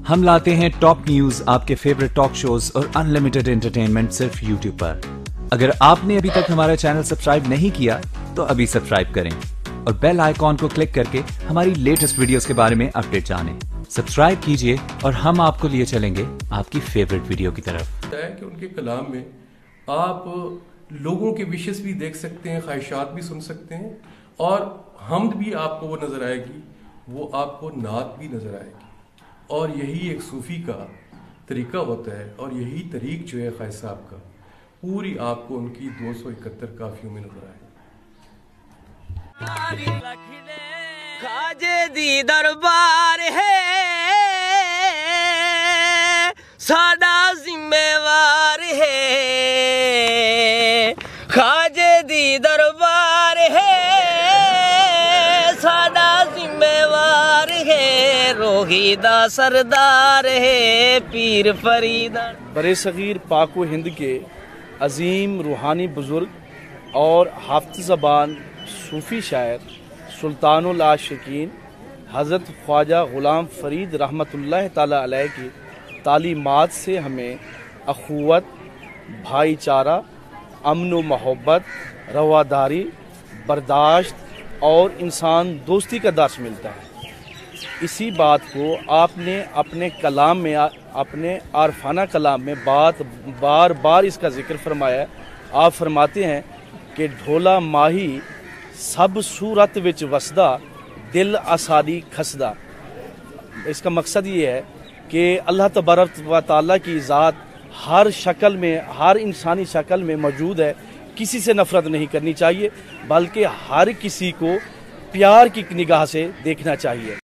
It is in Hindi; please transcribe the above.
हम लाते हैं टॉप न्यूज, आपके फेवरेट टॉक शोज और अनलिमिटेड एंटरटेनमेंट सिर्फ यूट्यूब पर। अगर आपने अभी तक हमारा चैनल सब्सक्राइब नहीं किया तो अभी सब्सक्राइब करें और बेल आइकॉन को क्लिक करके हमारी लेटेस्ट वीडियोस के बारे में अपडेट जानें। सब्सक्राइब कीजिए और हम आपको लिए चलेंगे आपकी फेवरेट वीडियो की तरफ। कि उनके कलाम में आप लोगों के विशेस भी देख सकते हैं, ख्वाहिशात भी सुन सकते हैं और हमद भी आपको वो नजर आएगी, वो आपको नात भी नजर आएगी। और यही एक सूफी का तरीका होता है और यही तरीक जो है ख्वाजा साहब का, पूरी आपको उनकी 271 काफियों में नजर आएगी। खाजे दी दरबार है साडा जिम्मेवार है, खाजे दी दरबार है साडा जिम्मेवार है, रोही दा सरदार है पीर फरीदा। बरे सगीर पाक व हिंद के अजीम रूहानी बुजुर्ग और हाफ़िज़ ज़बान सूफ़ी शायर सुल्तानुल आशिकीन हज़रत ख्वाजा ग़ुलाम फ़रीद रहमतुल्लाह ताला अलैह की तालीमात से हमें अख़ुवत, भाईचारा, अमन व मोहब्बत, रवादारी, बर्दाश्त और इंसान दोस्ती का दर्स मिलता है। इसी बात को आपने अपने कलाम में, अपने आरफाना कलाम में बार बार इसका जिक्र फरमाया है। आप फरमाते हैं कि ढोला माही सब सूरत विच वसदा, दिल आसादी खसदा। इसका मकसद ये है कि अल्लाह तबारक व तआला की ज़ात हर शक्ल में, हर इंसानी शक्ल में मौजूद है। किसी से नफरत नहीं करनी चाहिए बल्कि हर किसी को प्यार की निगाह से देखना चाहिए।